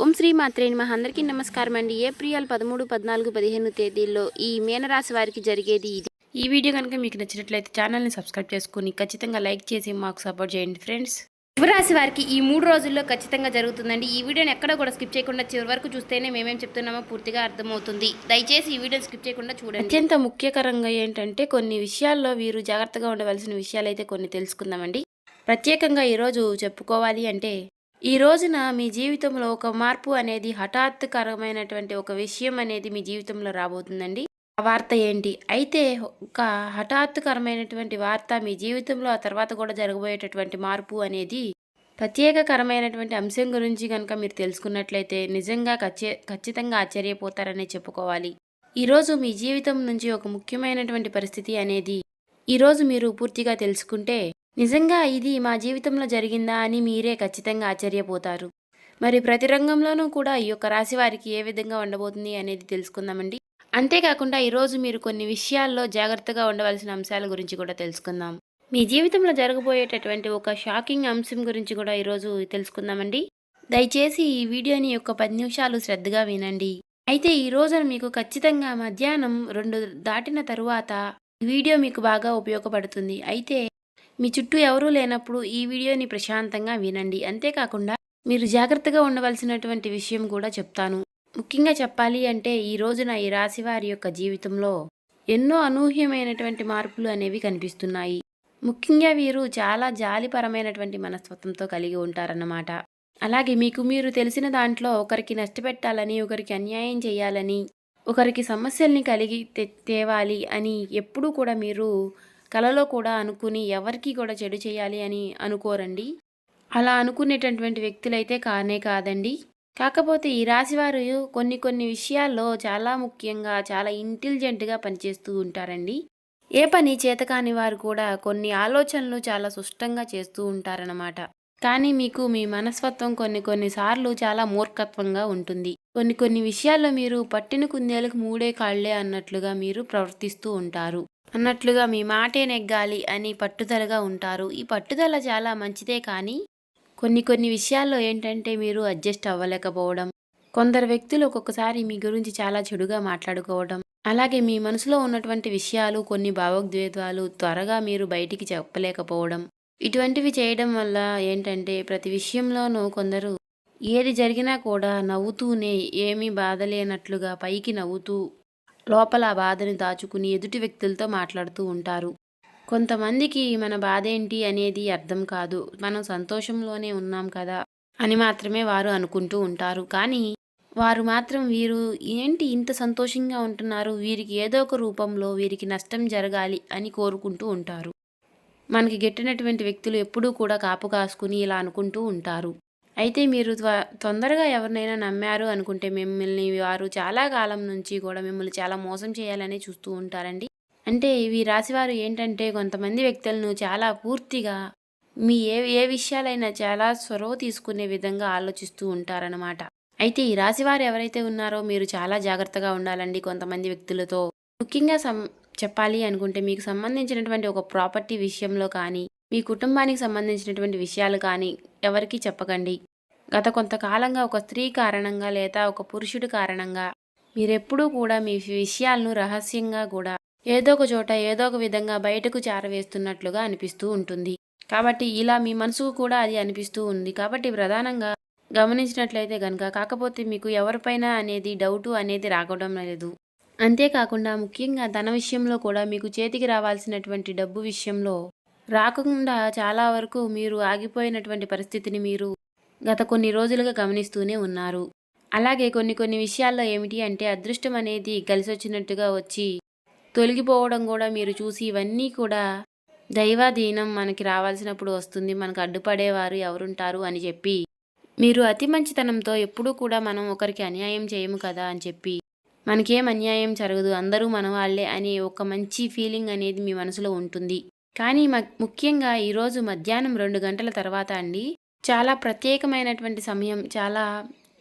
ఓం శ్రీ మాత్రే నమః. అందరికీ నమస్కారం అండి. ఏప్రిల్ 13, 14, 15 తేదీల్లో ఈ మీనరాశి వారికి జరిగేది ఇది. ఈ వీడియో కనుక మీకు నచ్చినట్లయితే ఛానల్ని సబ్స్క్రైబ్ చేసుకుని ఖచ్చితంగా లైక్ చేసి మాకు సపోర్ట్ చేయండి ఫ్రెండ్స్. యువరాశి వారికి ఈ 3 రోజుల్లో ఖచ్చితంగా జరుగుతుందండి. ఈ వీడియోని ఎక్కడ కూడా స్కిప్ చేయకుండా చివరి వరకు చూస్తేనే మేమేం చెప్తున్నామో పూర్తిగా అర్థమవుతుంది. దయచేసి ఈ వీడియోని స్కిప్ చేయకుండా చూడండి. అత్యంత ముఖ్యకరంగా ఏంటంటే కొన్ని విషయాల్లో వీరు జాగ్రత్తగా ఉండవలసిన విషయాలు అయితే కొన్ని తెలుసుకుందామండి. ప్రత్యేకంగా ఈరోజు చెప్పుకోవాలి అంటే ఈ రోజున మీ జీవితంలో ఒక మార్పు అనేది హఠాత్తుకరమైనటువంటి ఒక విషయం అనేది మీ జీవితంలో రాబోతుందండి. ఆ వార్త ఏంటి? అయితే ఒక హఠాత్తుకరమైనటువంటి వార్త మీ జీవితంలో ఆ తర్వాత కూడా జరగబోయేటటువంటి మార్పు అనేది ప్రత్యేకకరమైనటువంటి అంశం గురించి కనుక మీరు తెలుసుకున్నట్లయితే నిజంగా ఖచ్చితంగా ఆశ్చర్యపోతారనే చెప్పుకోవాలి. ఈరోజు మీ జీవితం నుంచి ఒక ముఖ్యమైనటువంటి పరిస్థితి అనేది ఈరోజు మీరు పూర్తిగా తెలుసుకుంటే నిజంగా ఇది మా జీవితంలో జరిగిందా అని మీరే ఖచ్చితంగా ఆశ్చర్యపోతారు. మరి ప్రతి రంగంలోనూ కూడా ఈ యొక్క రాశి వారికి ఏ విధంగా ఉండబోతుంది అనేది తెలుసుకుందామండి. అంతేకాకుండా ఈరోజు మీరు కొన్ని విషయాల్లో జాగ్రత్తగా ఉండవలసిన అంశాల గురించి కూడా తెలుసుకుందాం. మీ జీవితంలో జరగబోయేటటువంటి ఒక షాకింగ్ అంశం గురించి కూడా ఈరోజు తెలుసుకుందామండి. దయచేసి ఈ వీడియోని యొక్క 10 నిమిషాలు శ్రద్ధగా వినండి. అయితే ఈ రోజున మీకు ఖచ్చితంగా మధ్యాహ్నం 2 దాటిన తరువాత ఈ వీడియో మీకు బాగా ఉపయోగపడుతుంది. అయితే మీ చుట్టూ ఎవరూ లేనప్పుడు ఈ వీడియోని ప్రశాంతంగా వినండి. అంతేకాకుండా మీరు జాగ్రత్తగా ఉండవలసినటువంటి విషయం కూడా చెప్తాను. ముఖ్యంగా చెప్పాలి అంటే ఈ రోజున ఈ రాశి వారి యొక్క జీవితంలో ఎన్నో అనూహ్యమైనటువంటి మార్పులు అనేవి కనిపిస్తున్నాయి. ముఖ్యంగా వీరు చాలా జాలిపరమైనటువంటి మనస్తత్వంతో కలిగి ఉంటారన్నమాట. అలాగే మీకు మీరు తెలిసిన దాంట్లో ఒకరికి నష్టపెట్టాలని, ఒకరికి అన్యాయం చేయాలని, ఒకరికి సమస్యల్ని కలిగి తేవాలి అని ఎప్పుడూ కూడా మీరు కలలో కూడా అనుకుని ఎవరికి కూడా చెడు చేయాలి అని అనుకోరండి. అలా అనుకునేటటువంటి వ్యక్తులైతే కానే కాదండి. కాకపోతే ఈ రాశివారు కొన్ని విషయాల్లో చాలా ముఖ్యంగా చాలా ఇంటెలిజెంట్గా పనిచేస్తూ ఉంటారండి. ఏ పని చేతకాని వారు కూడా కొన్ని ఆలోచనలు చాలా సుష్టంగా చేస్తూ ఉంటారన్నమాట. కానీ మీకు మీ మనస్తత్వం కొన్నిసార్లు చాలా మూర్ఖత్వంగా ఉంటుంది. కొన్ని విషయాల్లో మీరు పట్టిన కుందేలకు 3 కాళ్లే అన్నట్లుగా మీరు ప్రవర్తిస్తూ ఉంటారు. అన్నట్లుగా మీ మాటే నెగ్గాలి అని పట్టుదలగా ఉంటారు. ఈ పట్టుదల చాలా మంచిదే, కానీ కొన్ని విషయాల్లో ఏంటంటే మీరు అడ్జస్ట్ అవ్వలేకపోవడం, కొందరు వ్యక్తులు ఒక్కొక్కసారి మీ గురించి చాలా చెడుగా మాట్లాడుకోవడం, అలాగే మీ మనసులో ఉన్నటువంటి విషయాలు కొన్ని భావోద్వేగాలు త్వరగా మీరు బయటికి చెప్పలేకపోవడం, ఇటువంటివి చేయడం వల్ల ఏంటంటే ప్రతి విషయంలోనూ కొందరు ఏది జరిగినా కూడా నవ్వుతూనే ఏమీ బాధ లేనట్లుగా పైకి నవ్వుతూ లోపల ఆ బాధని దాచుకుని ఎదుటి వ్యక్తులతో మాట్లాడుతూ ఉంటారు. కొంతమందికి మన బాధ ఏంటి అనేది అర్థం కాదు. మనం సంతోషంలోనే ఉన్నాం కదా అని మాత్రమే వారు అనుకుంటూ ఉంటారు. కానీ వారు మాత్రం వీరు ఏంటి ఇంత సంతోషంగా ఉంటున్నారు, వీరికి ఏదో ఒక రూపంలో వీరికి నష్టం జరగాలి అని కోరుకుంటూ ఉంటారు. మనకి గెట్టినటువంటి వ్యక్తులు ఎప్పుడూ కూడా కాపు కాసుకుని ఇలా అనుకుంటూ ఉంటారు. అయితే మీరు తొందరగా ఎవరినైనా నమ్మారు అనుకుంటే మిమ్మల్ని వారు చాలా కాలం నుంచి కూడా మిమ్మల్ని చాలా మోసం చేయాలని చూస్తూ ఉంటారండి. అంటే ఈ రాశివారు ఏంటంటే కొంతమంది వ్యక్తులను చాలా పూర్తిగా మీ ఏ విషయాలైనా చాలా చొరవ తీసుకునే విధంగా ఆలోచిస్తూ ఉంటారనమాట. అయితే ఈ రాశివారు ఎవరైతే ఉన్నారో మీరు చాలా జాగ్రత్తగా ఉండాలండి కొంతమంది వ్యక్తులతో. ముఖ్యంగా చెప్పాలి అనుకుంటే మీకు సంబంధించినటువంటి ఒక ప్రాపర్టీ విషయంలో కానీ, మీ కుటుంబానికి సంబంధించినటువంటి విషయాలు కానీ ఎవరికీ చెప్పకండి. గత కొంతకాలంగా ఒక స్త్రీ కారణంగా లేదా ఒక పురుషుడి కారణంగా మీరెప్పుడూ కూడా మీ విషయాలను రహస్యంగా కూడా ఏదో ఒక చోట ఏదో ఒక విధంగా బయటకు చేరవేస్తున్నట్లుగా అనిపిస్తూ ఉంటుంది. కాబట్టి ఇలా మీ మనసుకు కూడా అది అనిపిస్తూ ఉంది. కాబట్టి ప్రధానంగా గమనించినట్లయితే కనుక కాకపోతే మీకు ఎవరిపైన అనేది డౌటు అనేది రావడం లేదు. అంతేకాకుండా ముఖ్యంగా ధన విషయంలో కూడా మీకు చేతికి రావాల్సినటువంటి డబ్బు విషయంలో రాకుండా చాలా వరకు మీరు ఆగిపోయినటువంటి పరిస్థితిని మీరు గత కొన్ని రోజులుగా గమనిస్తూనే ఉన్నారు. అలాగే కొన్ని విషయాల్లో ఏమిటి అంటే అదృష్టం అనేది కలిసొచ్చినట్టుగా వచ్చి తొలగిపోవడం కూడా మీరు చూసి ఇవన్నీ కూడా దైవాధీనం, మనకి రావాల్సినప్పుడు వస్తుంది, మనకు అడ్డుపడేవారు ఎవరుంటారు అని చెప్పి మీరు అతి మంచితనంతో ఎప్పుడూ కూడా మనం ఒకరికి అన్యాయం చేయము కదా అని చెప్పి మనకేం అన్యాయం జరగదు, అందరూ మన వాళ్ళే అనే ఒక మంచి ఫీలింగ్ అనేది మీ మనసులో ఉంటుంది. కానీ ముఖ్యంగా ఈరోజు మధ్యాహ్నం 2 గంటల తర్వాత అండి చాలా ప్రత్యేకమైనటువంటి సమయం. చాలా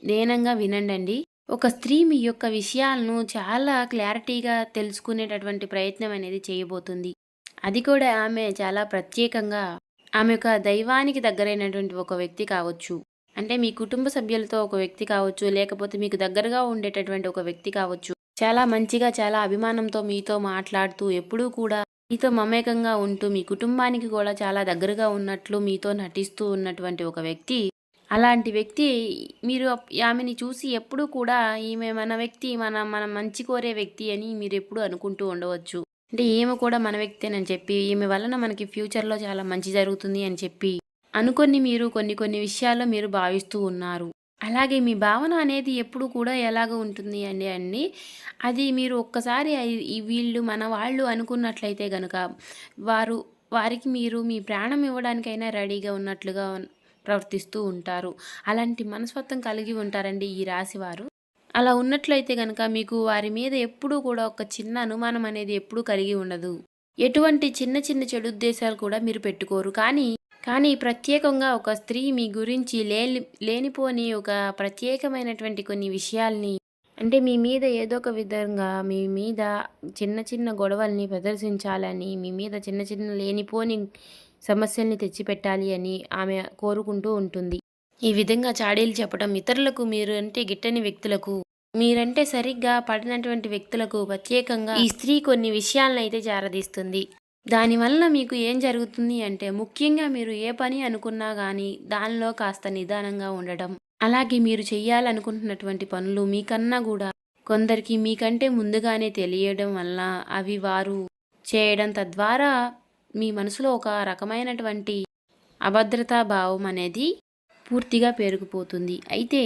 దీనంగా వినండి. ఒక స్త్రీ మీ యొక్క విషయాలను చాలా క్లారిటీగా తెలుసుకునేటటువంటి ప్రయత్నం అనేది చేయబోతుంది. అది కూడా ఆమె చాలా ప్రత్యేకంగా ఆమె ఒక దైవానికి దగ్గరైనటువంటి ఒక వ్యక్తి కావచ్చు. అంటే మీ కుటుంబ సభ్యులతో ఒక వ్యక్తి కావచ్చు, లేకపోతే మీకు దగ్గరగా ఉండేటటువంటి ఒక వ్యక్తి కావచ్చు. చాలా మంచిగా, చాలా అభిమానంతో మీతో మాట్లాడుతూ, ఎప్పుడూ కూడా మీతో మమేకంగా ఉంటూ, మీ కుటుంబానికి కూడా చాలా దగ్గరగా ఉన్నట్లు మీతో నటిస్తూ ఉన్నటువంటి ఒక వ్యక్తి. అలాంటి వ్యక్తి మీరు ఆమెని చూసి ఎప్పుడూ కూడా ఈమె మన వ్యక్తి, మన మంచి కోరే వ్యక్తి అని మీరెప్పుడూ అనుకుంటూ ఉండవచ్చు. అంటే ఈమె కూడా మన వ్యక్తేనని చెప్పి, ఈమె వలన మనకి ఫ్యూచర్‌లో చాలా మంచి జరుగుతుంది అని చెప్పి అనుకోని మీరు కొన్ని విషయాల్లో మీరు భావిస్తూ ఉన్నారు. అలాగే మీ భావన అనేది ఎప్పుడు కూడా ఎలాగ ఉంటుంది అండి, అది మీరు ఒక్కసారి వీళ్ళు మన వాళ్ళు అనుకున్నట్లయితే గనుక, వారికి మీరు మీ ప్రాణం ఇవ్వడానికైనా రెడీగా ఉన్నట్లుగా ప్రవర్తిస్తూ ఉంటారు. అలాంటి మనస్తత్వం కలిగి ఉంటారండి ఈ రాశివారు. అలా ఉన్నట్లయితే గనక మీకు వారి మీద ఎప్పుడూ కూడా ఒక చిన్న అనుమానం అనేది ఎప్పుడూ కలిగి ఉండదు. ఎటువంటి చిన్న చెడు ఉద్దేశాలు కూడా మీరు పెట్టుకోరు. కానీ ప్రత్యేకంగా ఒక స్త్రీ మీ గురించి లేనిపోని ఒక ప్రత్యేకమైనటువంటి కొన్ని విషయాల్ని, అంటే మీ మీద ఏదో ఒక విధంగా మీ మీద చిన్న గొడవల్ని ప్రదర్శించాలని, మీ మీద చిన్న లేనిపోని సమస్యల్ని తెచ్చిపెట్టాలి అని ఆమె కోరుకుంటూ ఉంటుంది. ఈ విధంగా చాడీలు చెప్పడం ఇతరులకు, మీరంటే గిట్టని వ్యక్తులకు, మీరంటే సరిగ్గా పడినటువంటి వ్యక్తులకు ప్రత్యేకంగా ఈ స్త్రీ కొన్ని విషయాలనైతే చేరదీస్తుంది. దానివల్ల మీకు ఏం జరుగుతుంది అంటే, ముఖ్యంగా మీరు ఏ పని అనుకున్నా కానీ దానిలో కాస్త నిదానంగా ఉండడం, అలాగే మీరు చెయ్యాలనుకుంటున్నటువంటి పనులు మీకన్నా కూడా కొందరికి మీకంటే ముందుగానే తెలియడం వల్ల అవి వారు చేయడం, తద్వారా మీ మనసులో ఒక రకమైనటువంటి అభద్రతా భావం అనేది పూర్తిగా పెరిగిపోతుంది. అయితే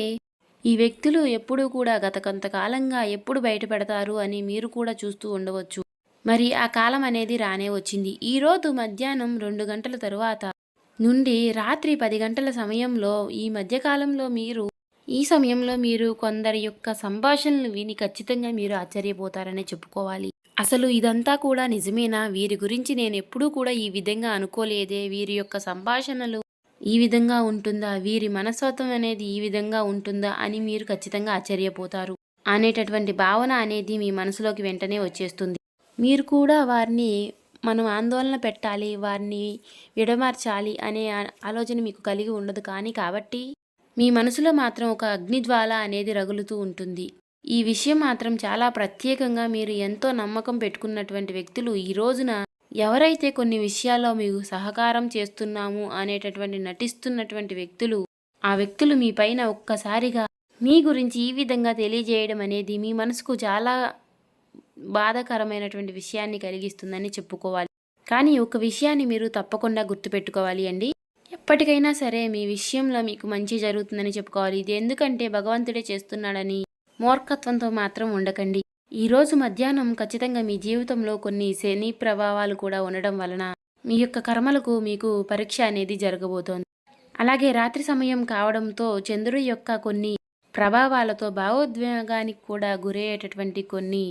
ఈ వ్యక్తులు ఎప్పుడూ కూడా గత కొంతకాలంగా ఎప్పుడు బయటపడతారు అని మీరు కూడా చూస్తూ ఉండవచ్చు. మరి ఆ కాలం అనేది రానే వచ్చింది. ఈరోజు మధ్యాహ్నం 2 గంటల తరువాత నుండి రాత్రి 10 గంటల సమయంలో ఈ సమయంలో మీరు కొందరి యొక్క సంభాషణలు విని ఖచ్చితంగా మీరు ఆశ్చర్యపోతారనే చెప్పుకోవాలి. అసలు ఇదంతా కూడా నిజమేనా? వీరి గురించి నేను ఎప్పుడూ కూడా ఈ విధంగా అనుకోలేదే. వీరి యొక్క సంభాషణలు ఈ విధంగా ఉంటుందా? వీరి మనస్తత్వం అనేది ఈ విధంగా ఉంటుందా? అని మీరు ఖచ్చితంగా ఆశ్చర్యపోతారు అనేటటువంటి భావన అనేది మీ మనసులోకి వెంటనే వచ్చేస్తుంది. మీరు కూడా వారిని మనం ఆందోళన పెట్టాలి, వారిని విడమార్చాలి అనే ఆలోచన మీకు కలిగి ఉండదు. కాబట్టి మీ మనసులో మాత్రం ఒక అగ్నిజ్వాల అనేది రగులుతూ ఉంటుంది. ఈ విషయం మాత్రం చాలా ప్రత్యేకంగా మీరు ఎంతో నమ్మకం పెట్టుకున్నటువంటి వ్యక్తులు ఈ రోజున ఎవరైతే కొన్ని విషయాల్లో మీకు సహకారం చేస్తున్నాము అనేటటువంటి నటిస్తున్నటువంటి వ్యక్తులు, ఆ వ్యక్తులు మీ పైన ఒక్కసారిగా మీ గురించి ఈ విధంగా తెలియజేయడం అనేది మీ మనసుకు చాలా బాధాకరమైనటువంటి విషయాన్ని కలిగిస్తుందని చెప్పుకోవాలి. కానీ ఒక విషయాన్ని మీరు తప్పకుండా గుర్తుపెట్టుకోవాలి అండి. ఎప్పటికైనా సరే మీ విషయంలో మీకు మంచి జరుగుతుందని చెప్పుకోవాలి. ఇది ఎందుకంటే భగవంతుడే చేస్తున్నాడని మూర్ఖత్వంతో మాత్రం ఉండకండి. ఈరోజు మధ్యాహ్నం ఖచ్చితంగా మీ జీవితంలో కొన్ని శని ప్రభావాలు కూడా ఉండడం వలన మీ యొక్క కర్మలకు మీకు పరీక్ష అనేది జరగబోతోంది. అలాగే రాత్రి సమయం కావడంతో చంద్రుడి యొక్క కొన్ని ప్రభావాలతో భావోద్వేగానికి కూడా గురయ్యేటటువంటి కొన్ని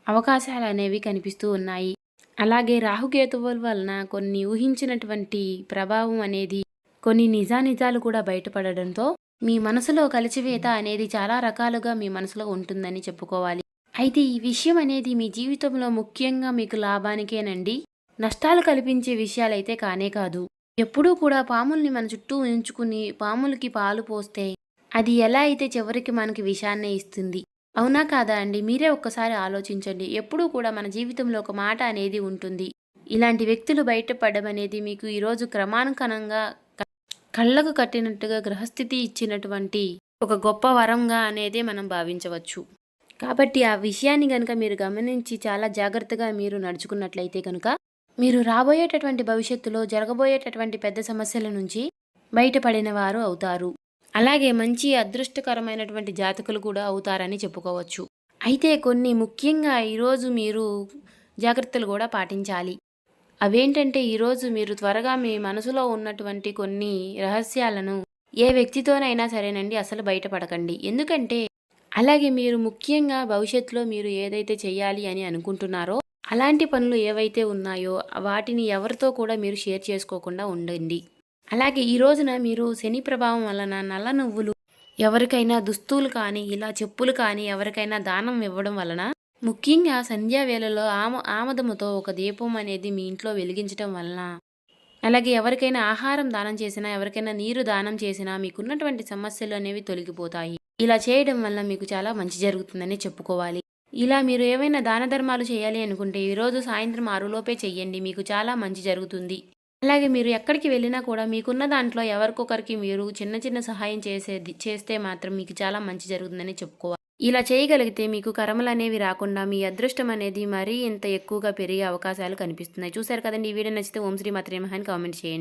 అవకాశాలు అనేవి కనిపిస్తూ ఉన్నాయి. అలాగే రాహుకేతువుల వలన కొన్ని ఊహించినటువంటి ప్రభావం అనేది, కొన్ని నిజాలు కూడా బయటపడడంతో మీ మనసులో కలిచివేత అనేది చాలా రకాలుగా మీ మనసులో ఉంటుందని చెప్పుకోవాలి. అయితే ఈ విషయం అనేది మీ జీవితంలో ముఖ్యంగా మీకు లాభానికేనండి, నష్టాలు కల్పించే విషయాలైతే కానే కాదు. ఎప్పుడూ కూడా పాముల్ని మన చుట్టూ ఉంచుకుని పాములకి పాలు పోస్తే అది ఎలా అయితే చివరికి మనకి విషాన్నే ఇస్తుంది. అవునా కాదా అండి? మీరే ఒక్కసారి ఆలోచించండి. ఎప్పుడూ కూడా మన జీవితంలో ఒక మాట అనేది ఉంటుంది. ఇలాంటి వ్యక్తులు బయటపడడం అనేది మీకు ఈరోజు క్రమానుకనంగా కళ్ళకు కట్టినట్టుగా గ్రహస్థితి ఇచ్చినటువంటి ఒక గొప్ప వరంగా అనేది మనం భావించవచ్చు. కాబట్టి ఆ విషయాన్ని కనుక మీరు గమనించి చాలా జాగ్రత్తగా మీరు నడుచుకున్నట్లయితే కనుక మీరు రాబోయేటటువంటి భవిష్యత్తులో జరగబోయేటటువంటి పెద్ద సమస్యల నుంచి బయటపడిన వారు అవుతారు. అలాగే మంచి అదృష్టకరమైనటువంటి జాతకులు కూడా అవుతారని చెప్పుకోవచ్చు. అయితే కొన్ని ముఖ్యంగా ఈరోజు మీరు జాగ్రత్తలు కూడా పాటించాలి. అవేంటంటే, ఈరోజు మీరు త్వరగా మీ మనసులో ఉన్నటువంటి కొన్ని రహస్యాలను ఏ వ్యక్తితోనైనా సరేనండి అసలు బయటపడకండి. ఎందుకంటే అలాగే మీరు ముఖ్యంగా భవిష్యత్తులో మీరు ఏదైతే చేయాలి అని అనుకుంటున్నారో అలాంటి పనులు ఏవైతే ఉన్నాయో వాటిని ఎవరితో కూడా మీరు షేర్ చేసుకోకుండా ఉండండి. అలాగే ఈ రోజున మీరు శని ప్రభావం వలన నల్ల నువ్వులు ఎవరికైనా దుస్తులు కానీ ఇలా చెప్పులు కానీ ఎవరికైనా దానం ఇవ్వడం వలన, ముఖ్యంగా సంధ్యావేళలో ఆమదముతో ఒక దీపం అనేది మీ ఇంట్లో వెలిగించడం వలన అలాగే ఎవరికైనా ఆహారం దానం చేసినా, ఎవరికైనా నీరు దానం చేసినా మీకున్నటువంటి సమస్యలు అనేవి తొలగిపోతాయి. ఇలా చేయడం వల్ల మీకు చాలా మంచి జరుగుతుందని చెప్పుకోవాలి. ఇలా మీరు ఏవైనా దాన ధర్మాలు చేయాలి అనుకుంటే ఈరోజు సాయంత్రం 6 లోపే చెయ్యండి. మీకు చాలా మంచి జరుగుతుంది. అలాగే మీరు ఎక్కడికి వెళ్ళినా కూడా మీకున్న దాంట్లో ఎవరికొకరికి మీరు చిన్న చిన్న సహాయం చేస్తే మాత్రం మీకు చాలా మంచి జరుగుతుందని చెప్పుకోవాలి. ఇలా చేయగలిగితే మీకు కర్మలనేవి రాకుండా మీ అదృష్టం అనేది మరీ ఇంత ఎక్కువగా పెరిగే అవకాశాలు కనిపిస్తున్నాయి. చూశారు కదండీ! ఈ వీడియో నచ్చితే ఓం శ్రీ మాత్రే నమః అని కామెంట్ చేయండి.